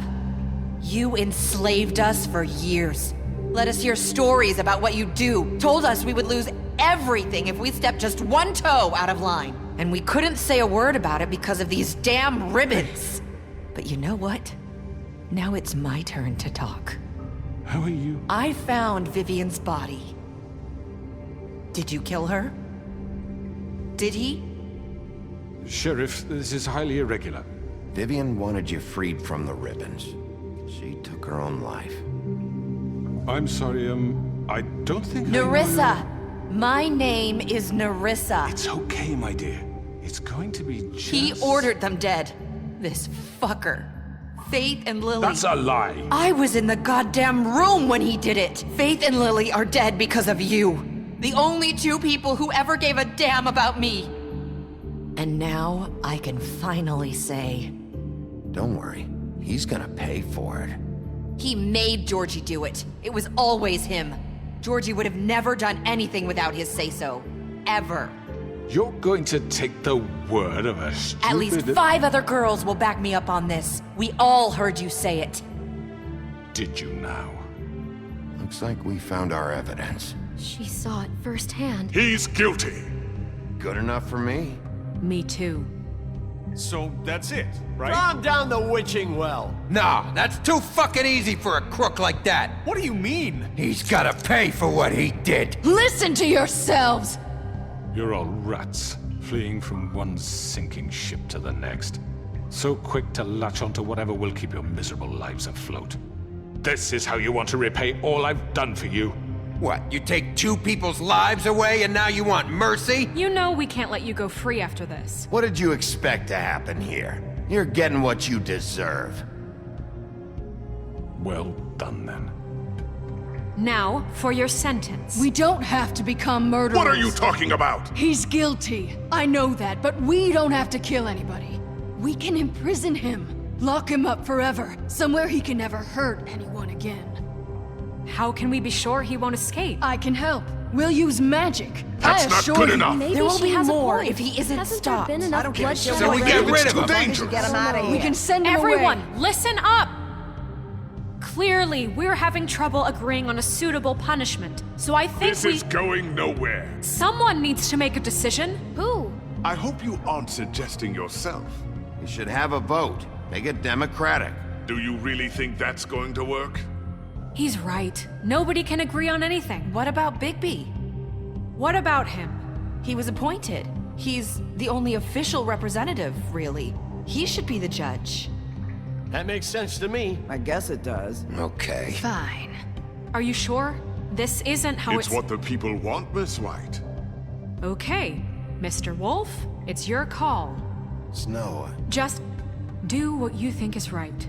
You enslaved us for years. Let us hear stories about what you do. Told us we would lose everything if we stepped just one toe out of line. And we couldn't say a word about it because of these damn ribbons. But you know what? Now it's my turn to talk. How are you? I found Vivian's body. Did you kill her? Did he? Sheriff, this is highly irregular. Vivian wanted you freed from the ribbons. She took her own life. I'm sorry, I don't think Nerissa! My name is Nerissa. It's okay, my dear. It's going to be just... He ordered them dead. This fucker. Faith and Lily. That's a lie. I was in the goddamn room when he did it. Faith and Lily are dead because of you. The only 2 people who ever gave a damn about me. And now I can finally say... Don't worry. He's gonna pay for it. He made Georgie do it. It was always him. Georgie would have never done anything without his say-so. Ever. You're going to take the word of a stupid... At least 5 other girls will back me up on this. We all heard you say it. Did you now? Looks like we found our evidence. She saw it firsthand. He's guilty. Good enough for me. Me too. So that's it, right? Calm down the witching well. Nah, that's too fucking easy for a crook like that. What do you mean? He's gotta pay for what he did. Listen to yourselves! You're all rats, fleeing from one sinking ship to the next. So quick to latch onto whatever will keep your miserable lives afloat. This is how you want to repay all I've done for you. What, you take 2 people's lives away and now you want mercy? You know we can't let you go free after this. What did you expect to happen here? You're getting what you deserve. Well done, then. Now, for your sentence. We don't have to become murderers. What are you talking about? He's guilty. I know that, but we don't have to kill anybody. We can imprison him. Lock him up forever, somewhere he can never hurt anyone again. How can we be sure he won't escape? I can help. We'll use magic. That's I not assure good you. enough. Maybe There will she be has a more point. if he isn't Hasn't stopped. there been enough I don't care. bloodshed So we already? get rid It's of too him. dangerous. Get him out of here. We can send him Everyone, away. listen up! Clearly, we're having trouble agreeing on a suitable punishment, so I think This is going nowhere. someone needs to make a decision. Who? I hope you aren't suggesting yourself. You should have a vote. Make it democratic. Do you really think that's going to work? He's right. Nobody can agree on anything. What about Bigby? What about him? He was appointed. He's the only official representative, really. He should be the judge. That makes sense to me. I guess it does. Okay. Fine. Are you sure? This isn't how It's what the people want, Miss White. Okay, Mr. Wolf, it's your call. Snow. Just do what you think is right.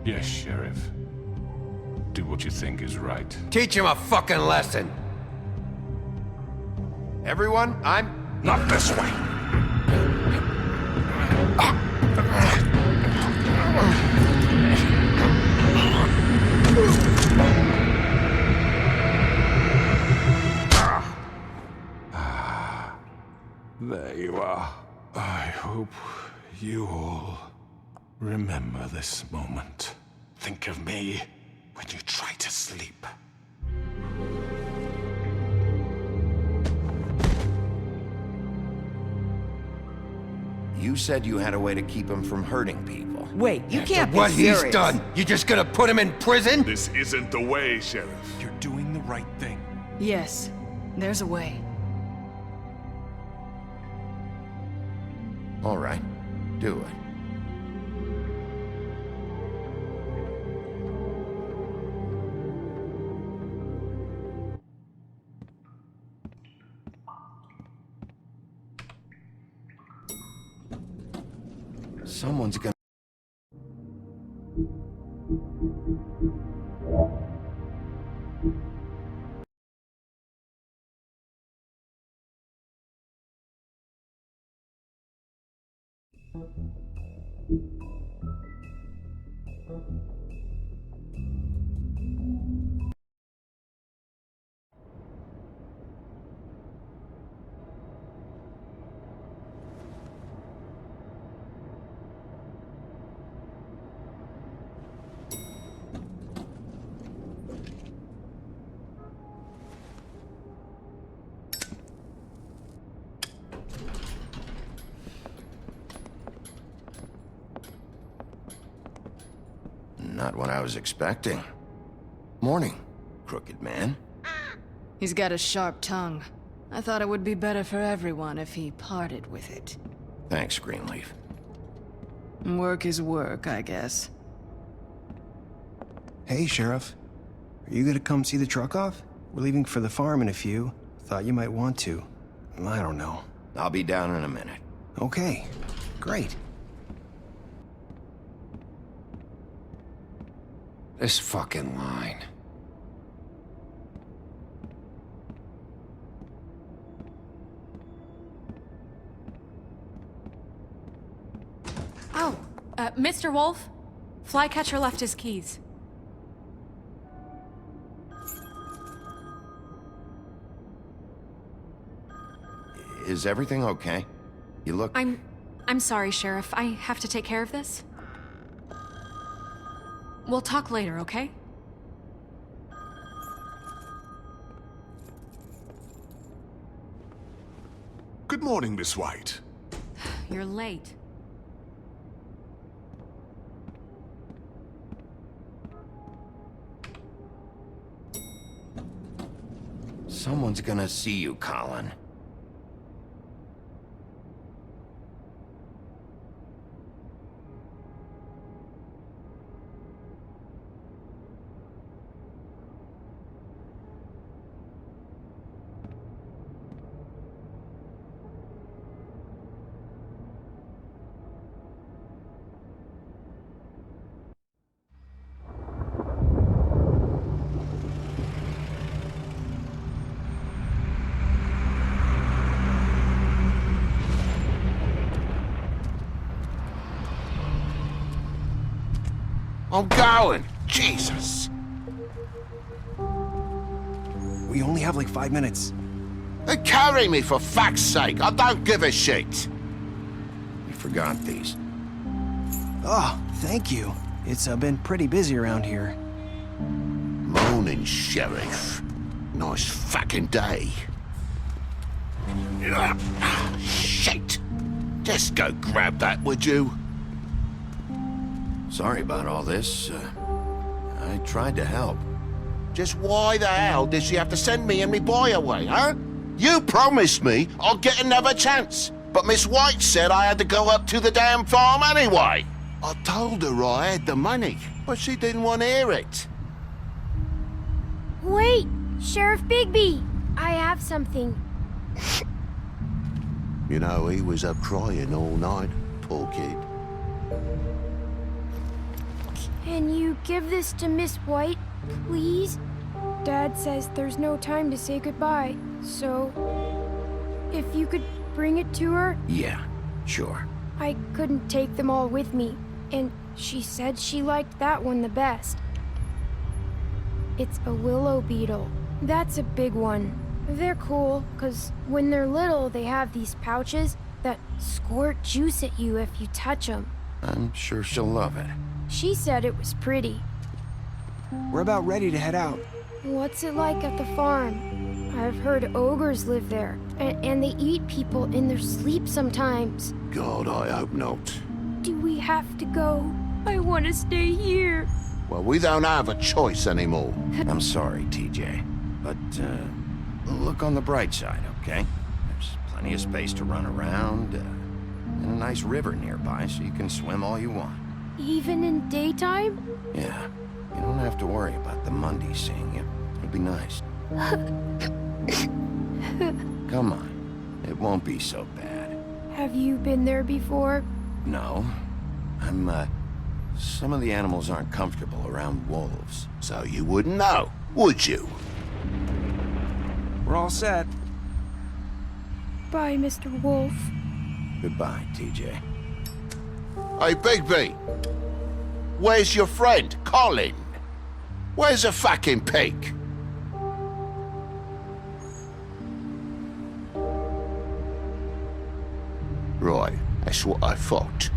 Yes, Sheriff. Do what you think is right. Teach him a fucking lesson. Everyone, I'm... Not this way. There you are. I hope you all remember this moment. Think of me when you try to sleep. You said you had a way to keep him from hurting people. Wait, you can't be What serious. he's done, you just gonna put him in prison? This isn't the way, Sheriff. You're doing the right thing. Yes, there's a way. All right, do it. Someone's gonna... Not what I was expecting. Morning, crooked man. He's got a sharp tongue. I thought it would be better for everyone if he parted with it. Thanks, Greenleaf. Work is work, I guess. Hey, Sheriff. Are you gonna come see the truck off? We're leaving for the farm in a few. Thought you might want to. I don't know. I'll be down in a minute. Okay, great. This fucking line. Oh, Mr. Wolf, Flycatcher left his keys. Is everything okay? You look... I'm sorry, Sheriff. I have to take care of this. We'll talk later, okay? Good morning, Miss White. You're late. Someone's gonna see you, Colin. I'm going. Jesus. We only have like 5 minutes. Carry me for fuck's sake. I don't give a shit. You forgot these. Oh, thank you. It's been pretty busy around here. Morning, Sheriff. Nice fucking day. Shit. Just go grab that, would you? Sorry about all this. I tried to help. Just why the hell did she have to send me and me boy away, huh? You promised me I'd get another chance, but Miss White said I had to go up to the damn farm anyway. I told her I had the money, but she didn't want to hear it. Wait, Sheriff Bigby, I have something. You know, he was up crying all night, poor kid. Can you give this to Miss White, please? Dad says there's no time to say goodbye, so if you could bring it to her? Yeah, sure. I couldn't take them all with me, and she said she liked that one the best. It's a willow beetle. That's a big one. They're cool, 'cause when they're little, they have these pouches that squirt juice at you if you touch them. I'm sure she'll love it. She said it was pretty. We're about ready to head out. What's it like at the farm? I've heard ogres live there, and they eat people in their sleep sometimes. God, I hope not. Do we have to go? I want to stay here. Well, we don't have a choice anymore. I'm sorry, TJ, but look on the bright side, okay? There's plenty of space to run around, and a nice river nearby so you can swim all you want. Even in daytime? Yeah, you don't have to worry about the Mundy seeing you. It'll be nice. Come on, it won't be so bad. Have you been there before? No, some of the animals aren't comfortable around wolves. So you wouldn't know, would you? We're all set. Bye, Mr. Wolf. Goodbye, TJ. Hey, Bigby. Where's your friend, Colin? Where's the fucking pig? Right, that's what I thought.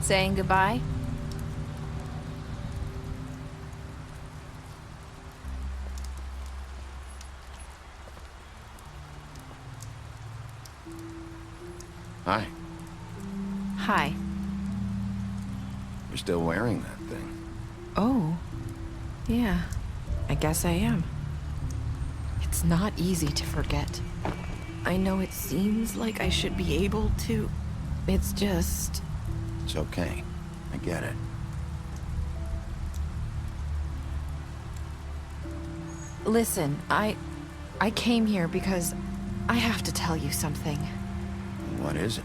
Saying goodbye? Hi. Hi. You're still wearing that thing. Oh. Yeah. I guess I am. It's not easy to forget. I know it seems like I should be able to. It's just... It's okay. I get it. Listen, I came here because I have to tell you something. What is it?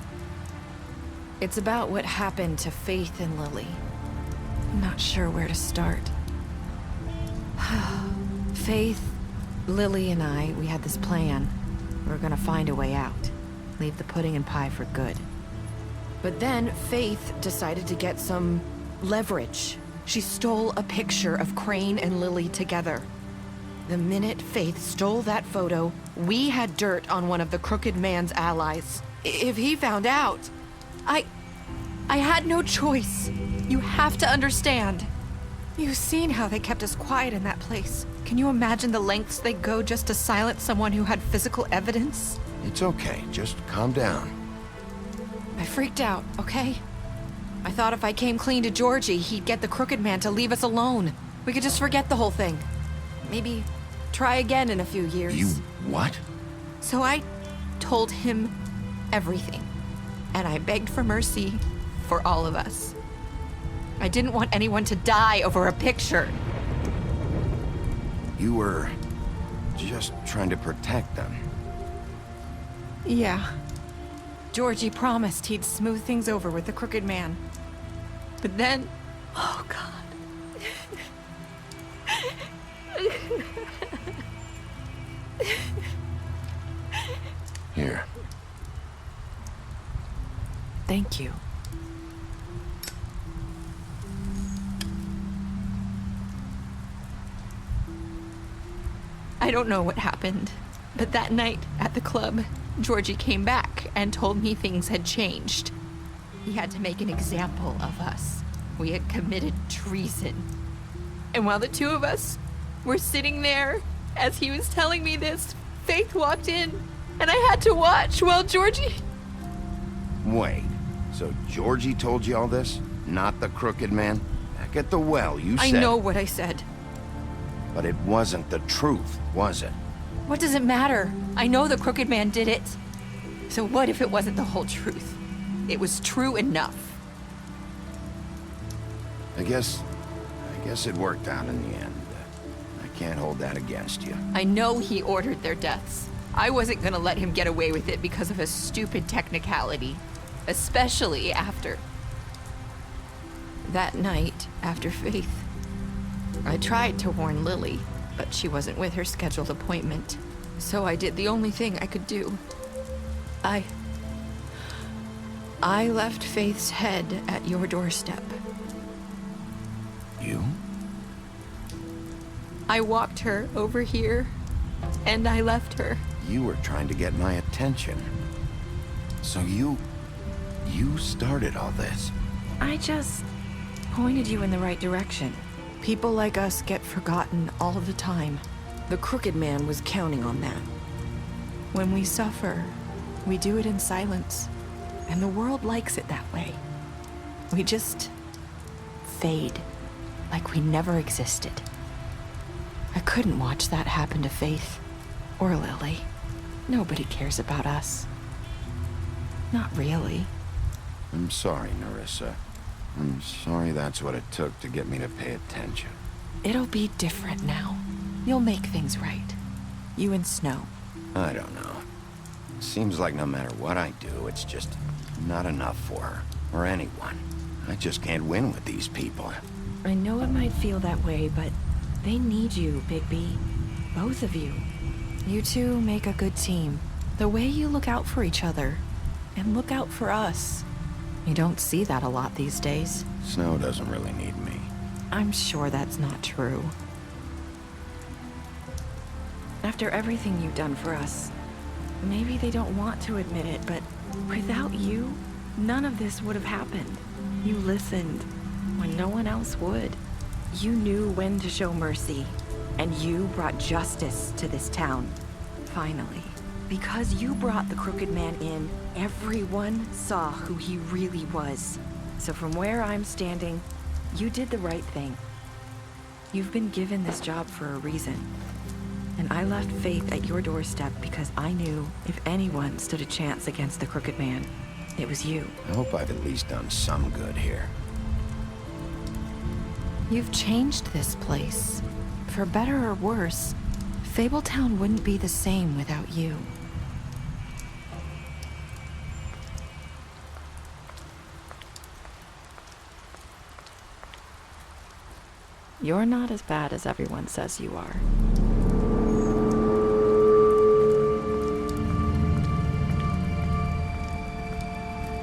It's about what happened to Faith and Lily. I'm not sure where to start. Faith, Lily, and I, we had this plan. We were gonna find a way out. Leave the pudding and pie for good. But then Faith decided to get some leverage. She stole a picture of Crane and Lily together. The minute Faith stole that photo, we had dirt on one of the Crooked Man's allies. If he found out, I had no choice. You have to understand. You've seen how they kept us quiet in that place. Can you imagine the lengths they go just to silence someone who had physical evidence? It's okay. Just calm down. I freaked out, okay? I thought if I came clean to Georgie, he'd get the Crooked Man to leave us alone. We could just forget the whole thing. Maybe try again in a few years. You what? So I told him everything. And I begged for mercy for all of us. I didn't want anyone to die over a picture. You were just trying to protect them. Yeah. Georgie promised he'd smooth things over with the Crooked Man. But then... Oh, God. Here. Thank you. I don't know what happened, but that night at the club, Georgie came back and told me things had changed. He had to make an example of us. We had committed treason. And while the two of us were sitting there, as he was telling me this, Faith walked in, and I had to watch while Georgie... Wait, so Georgie told you all this? Not the crooked man? Back at the well, you said... I know what I said. But it wasn't the truth, was it? What does it matter? I know the crooked man did it. So what if it wasn't the whole truth? It was true enough. I guess it worked out in the end. I can't hold that against you. I know he ordered their deaths. I wasn't gonna let him get away with it because of a stupid technicality. Especially after... that night, after Faith. I tried to warn Lily, but she wasn't with her scheduled appointment. So I did the only thing I could do. I left Faith's head at your doorstep. You? I walked her over here, and I left her. You were trying to get my attention. So you started all this. I just pointed you in the right direction. People like us get forgotten all the time. The crooked man was counting on that. When we suffer, we do it in silence. And the world likes it that way. We just fade, like we never existed. I couldn't watch that happen to Faith or Lily. Nobody cares about us. Not really. I'm sorry, Nerissa. I'm sorry that's what it took to get me to pay attention. It'll be different now. You'll make things right. You and Snow. I don't know. Seems like no matter what I do, it's just not enough for her, or anyone. I just can't win with these people. I know it might feel that way, but they need you, Bigby. Both of you. You two make a good team. The way you look out for each other, and look out for us. You don't see that a lot these days. Snow doesn't really need me. I'm sure that's not true. After everything you've done for us, maybe they don't want to admit it, but without you, none of this would have happened. You listened when no one else would. You knew when to show mercy, and you brought justice to this town. Finally. Because you brought the crooked man in, everyone saw who he really was. So from where I'm standing, you did the right thing. You've been given this job for a reason. And I left Faith at your doorstep because I knew if anyone stood a chance against the crooked man, it was you. I hope I've at least done some good here. You've changed this place. For better or worse, Fabletown wouldn't be the same without you. You're not as bad as everyone says you are.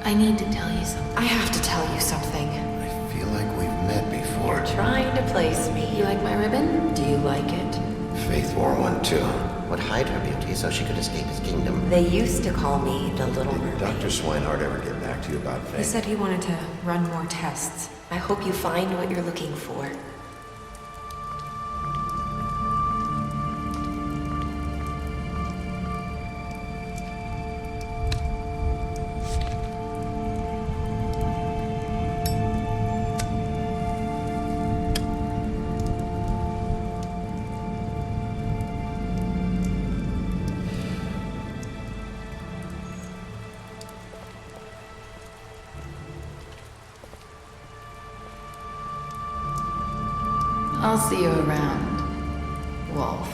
I need to tell you something. I have to tell you something. I feel like we've met before. You're trying to place me. You like my ribbon? Do you like it? Faith wore one too. Would hide her beauty so she could escape his kingdom. They used to call me the Little Mermaid. Did Dr. Swinehart ever get back to you about Faith? He said he wanted to run more tests. I hope you find what you're looking for. I'll see you around, Wolf.